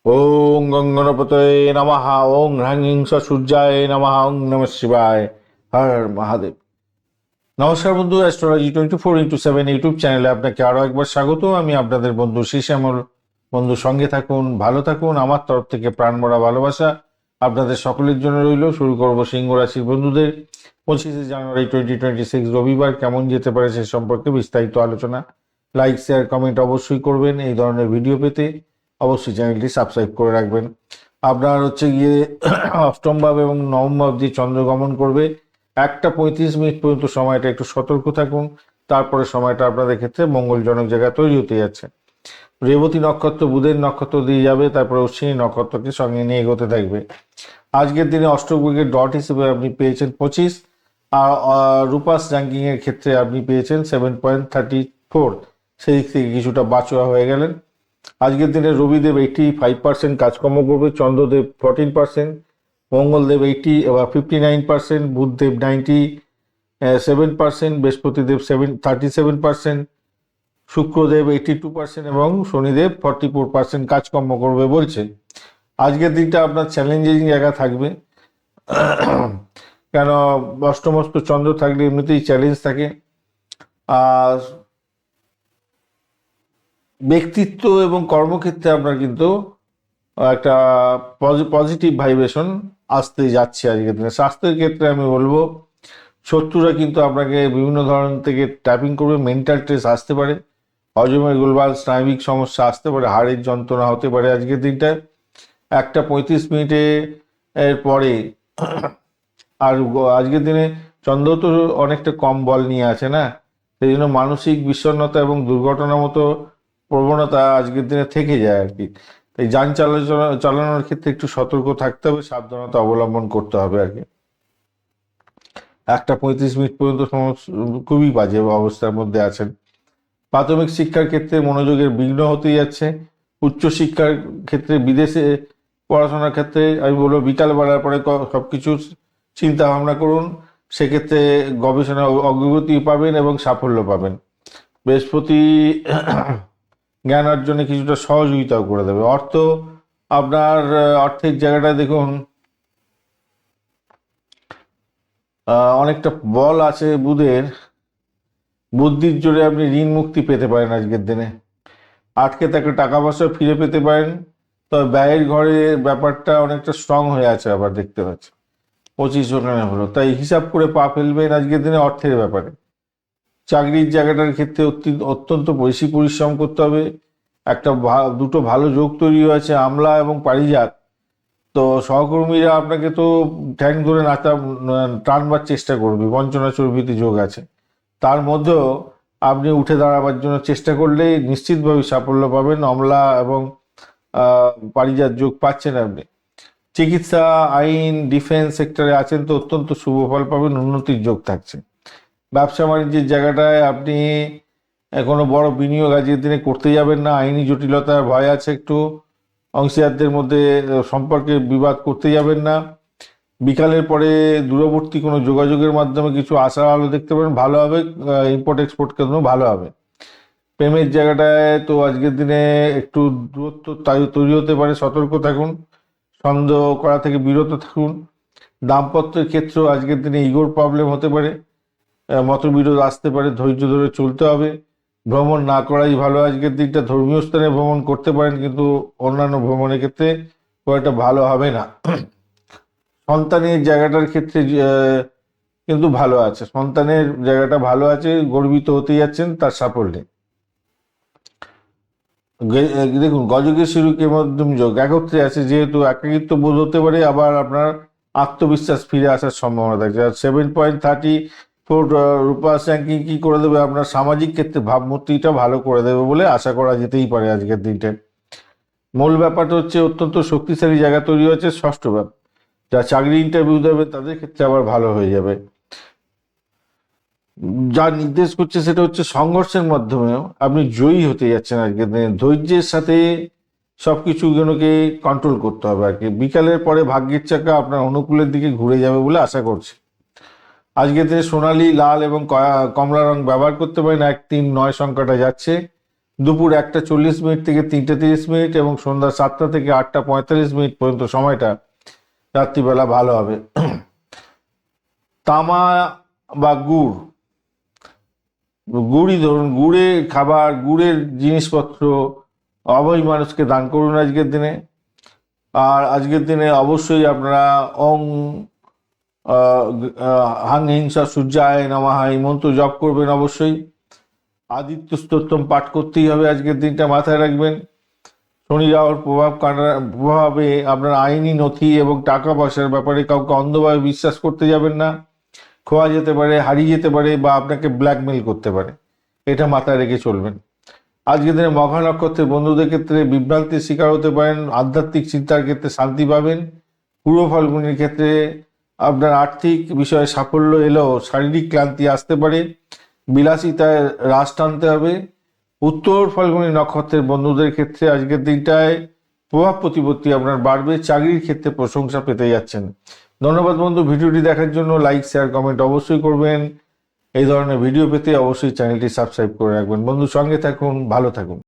ওং গঙ্গনপতয়ে নমঃ। ওং হ্রাং সূর্যায় নমঃ। ওং নমঃ শিবায়। হর মহাদেব। নমস্কার বন্ধু, অ্যাস্ট্রোলজি 24x7 ইউটিউব চ্যানেলে আপনাকে আরো একবার স্বাগত। আমি আপনাদের বন্ধু শ্যামল। বন্ধু, সঙ্গে থাকুন, ভালো থাকুন। আমার তরফ থেকে প্রাণভরা ভালোবাসা আপনাদের সকলের জন্য রইল। শুরু করব সিংহ রাশির বন্ধুদের 25শে জানুয়ারি 2026 রবিবার কেমন যেতে পারে সে সম্পর্কে বিস্তারিত আলোচনা। লাইক, শেয়ার, কমেন্ট অবশ্যই করবেন। এই ধরনের ভিডিও পেতে অবশ্যই চ্যানেলটি সাবস্ক্রাইব করে রাখবেন। আপনার হচ্ছে গিয়ে অষ্টম ভাব এবং নবম ভাব দিয়ে চন্দ্র গমন করবে। 1টা 35 মিনিট পর্যন্ত সময়টা একটু সতর্ক থাকুন। তারপরে সময়টা আপনাদের ক্ষেত্রে মঙ্গলজনক জায়গা তৈরি হতে যাচ্ছে। রেবতী নক্ষত্র বুধের নক্ষত্র দিয়ে যাবে, তারপরে অশ্বিনী নক্ষত্রকে সঙ্গে নিয়ে এগোতে থাকবে। আজকের দিনে অষ্টগ্রহের ডট হিসেবে আপনি পেয়েছেন 25, আর রূপাস র্যাঙ্কিং এর ক্ষেত্রে আপনি পেয়েছেন 7.34। সেই দিক থেকে কিছুটা বাঁচোয়া হয়ে গেলেন। আজকের দিনে রবিদেব 85% কাজকর্ম করবে, চন্দ্রদেব 14%, মঙ্গলদেব 59%, বুধদেব 97%, বৃহস্পতিদেব 37%, শুক্রদেব 82% এবং শনিদেব 44% কাজকর্ম করবে বলছে। আজকের দিনটা আপনার চ্যালেঞ্জিং জায়গা থাকবে, কেন অষ্টমস্ত চন্দ্র থাকলে এমনিতেই চ্যালেঞ্জ থাকে। আর ব্যক্তিত্ব এবং কর্মক্ষেত্রে আপনার কিন্তু একটা পজিটিভ ভাইব্রেশন আসতে যাচ্ছে আজকের দিনে। স্বাস্থ্যের ক্ষেত্রে আমি বলবো শত্রুরা কিন্তু আপনাকে বিভিন্ন ধরন থেকে ট্যাপিং করবে, মেন্টাল স্ট্রেস আসতে পারে, হজমের গোলমাল, স্নায়বিক সমস্যা আসতে পারে, হাড়ের যন্ত্রণা হতে পারে আজকের দিনটায়। 1টা 35 মিনিটে এর পরে আর আজকের দিনে চন্দ্র তো অনেকটা কম বল নিয়ে আছে না, সেই জন্য মানসিক বিষণ্ণতা এবং দুর্ঘটনার মতো প্রবণতা আজকের দিনে থেকে যায় আর কি। তাই যান চালানোর ক্ষেত্রে একটু সতর্ক থাকতে হবে, সাবধানতা অবলম্বন করতে হবে আর কি। 1টা 35 মিনিট পর্যন্ত খুবই বাজে অবস্থার মধ্যে আছেন। প্রাথমিক শিক্ষার ক্ষেত্রে মনোযোগের বিঘ্ন হতে যাচ্ছে। উচ্চশিক্ষার ক্ষেত্রে বিদেশে পড়াশোনার ক্ষেত্রে আমি বলবো বিকাল বেলার পরে সবকিছু চিন্তা ভাবনা করুন, সেক্ষেত্রে গবেষণা অগ্রগতি পাবেন এবং সাফল্য পাবেন। বৃহস্পতি জ্ঞান অর্জনে কিছুটা সহযোগিতাও করে দেবে। আপনার অর্থের জায়গাটা দেখুন, অনেকটা বল আছে বুধের, বুদ্ধির জোরে আপনি ঋণ মুক্তি পেতে পারেন আজকের দিনে। আটকে থাকা টাকা পয়সা ফিরে পেতে পারেন। তবে ব্যয়ের ঘরে ব্যাপারটা অনেকটা স্ট্রং হয়ে আছে আবার দেখতে পাচ্ছি। 25 ওখানে হলো, তাই হিসাব করে পা ফেলবেন আজকের দিনে অর্থের ব্যাপারে। চাকরির জায়গাটার ক্ষেত্রে অত্যন্ত বেশি পরিশ্রম করতে হবে। দুটো ভালো যোগ তৈরি হয়েছে, আমলা এবং পারিজাত। তো সহকর্মীরা আপনাকে তো ঠ্যাং ধরে টানবার চেষ্টা করবে, বঞ্চনা চর্বিত যোগ আছে। তার মধ্যেও আপনি উঠে দাঁড়াবার জন্য চেষ্টা করলে নিশ্চিতভাবে সাফল্য পাবেন। অমলা এবং পারিজাত যোগ পাচ্ছেন আপনি। চিকিৎসা, আইন, ডিফেন্স সেক্টরে আছেন তো অত্যন্ত শুভ ফল পাবেন, উন্নতির যোগ থাকছে। ব্যবসা বাণিজ্যের জায়গাটায় আপনি কোনো বড় বিনিয়োগ আজকের দিনে করতে যাবেন না। আইনি জটিলতার ভয় আছে একটু। অংশীদারদের মধ্যে সম্পর্কে বিবাদ করতে যাবেন না। বিকালের পরে দূরবর্তী কোনো যোগাযোগের মাধ্যমে কিছু আশার আলো দেখতে পারেন, ভালো হবে। ইম্পোর্ট এক্সপোর্ট কেন্দ্র ভালো হবে। প্রেমের জায়গাটায় তো আজকের দিনে একটু দূরত্ব তৈরি হতে পারে, সতর্ক থাকুন। সন্দেহ করা থেকে বিরত থাকুন। দাম্পত্যের ক্ষেত্রেও আজকের দিনে ইগোর প্রবলেম হতে পারে, মতবিরোধ আসতে পারে, ধৈর্য ধরে চলতে হবে। ভ্রমণ না করাই ভালো আজকের দিনটা। ধর্মীয় স্থানে ভ্রমণ করতে পারেন, কিন্তু অন্যান্য ভ্রমণের ক্ষেত্রে খুব একটা ভালো হবে না। সন্তানের জায়গাটার ক্ষেত্রে কিন্তু ভালো আছে, সন্তানের জায়গাটা ভালো আছে, গর্বিত হতে যাচ্ছেন তার সাফল্যে। দেখুন গজকের শুরুকে মধ্যম যোগ একত্রে আছে, যেহেতু একাকিত্ব বোধ হতে পারে, আবার আপনার আত্মবিশ্বাস ফিরে আসার সম্ভাবনা থাকছে। আর 7.34 রূপাস র্যাঙ্কিং কি করে দেবে, আপনার সামাজিক ক্ষেত্রে ভাবমূর্তিটা ভালো করে দেবে বলে আশা করা যেতেই পারে আজকের দিনটা। মূল ব্যাপারটা হচ্ছে অত্যন্ত শক্তিশালী জায়গা তৈরি হয়েছে ষষ্ঠ ব্যাপার। যা চাকরি ইন্টারভিউ দেবে তাদের ক্ষেত্রে আবার ভালো হয়ে যাবে। যা নির্দেশ করছে সেটা হচ্ছে সংঘর্ষের মাধ্যমেও আপনি জয়ী হতে যাচ্ছেন আজকের দিনে। ধৈর্যের সাথে সবকিছুগুলোকে কন্ট্রোল করতে হবে আর কি। বিকালের পরে ভাগ্যের চাকা আপনার অনুকূলের দিকে ঘুরে যাবে বলে আশা করছি। আজকের দিনে সোনালী, লাল এবং কমলা রং ব্যবহার করতে পারেন। 1, 3, 9 সংখ্যাটা যাচ্ছে। দুপুর 1:40 থেকে 3:30 এবং সন্ধ্যা 7টা থেকে 8:45 পর্যন্ত সময়টা রাত্রিবেলা ভালো হবে। তামা বা গুড়ই ধরুন, গুড়ের খাবার, গুড়ের জিনিসপত্র অভাবী মানুষকে দান করুন আজকের দিনে। আর আজকের দিনে অবশ্যই আপনারা হাং হিংসা সূর্যায় নমঃ এই মন্ত্র জপ করবেন অবশ্যই। আদিত্য স্তোত্রম পাঠ করতেই হবে আজকের দিনটা, মাথায় রাখবেন। শনি রাহুর প্রভাবে আপনার আইনি নথি এবং টাকা পয়সার ব্যাপারে কাউকে অন্ধভাবে বিশ্বাস করতে যাবেন না। খোয়া যেতে পারে, হারিয়ে যেতে পারে বা আপনাকে ব্ল্যাকমেল করতে পারে, এটা মাথায় রেখে চলবেন। আজকের দিনে মঘা নক্ষত্রের বন্ধুদের ক্ষেত্রে বিভ্রান্তির শিকার হতে পারেন, আধ্যাত্মিক চিন্তার ক্ষেত্রে শান্তি পাবেন। পূর্ব ফাল্গুনির ক্ষেত্রে আপনার আর্থিক বিষয়ে সাফল্য এলেও শারীরিক ক্লান্তি আসতে পারে, বিলাসিতায় হ্রাস টানতে হবে। উত্তর ফাল্গুনী নক্ষত্রের বন্ধুদের ক্ষেত্রে আজকের দিনটায় প্রভাব প্রতিপত্তি আপনার বাড়বে, চাকরির ক্ষেত্রে প্রশংসা পেতে যাচ্ছেন। ধন্যবাদ বন্ধু, ভিডিওটি দেখার জন্য। লাইক, শেয়ার, কমেন্ট অবশ্যই করবেন। এই ধরনের ভিডিও পেতে অবশ্যই চ্যানেলটি সাবস্ক্রাইব করে রাখবেন। বন্ধু, সঙ্গে থাকুন, ভালো থাকুন।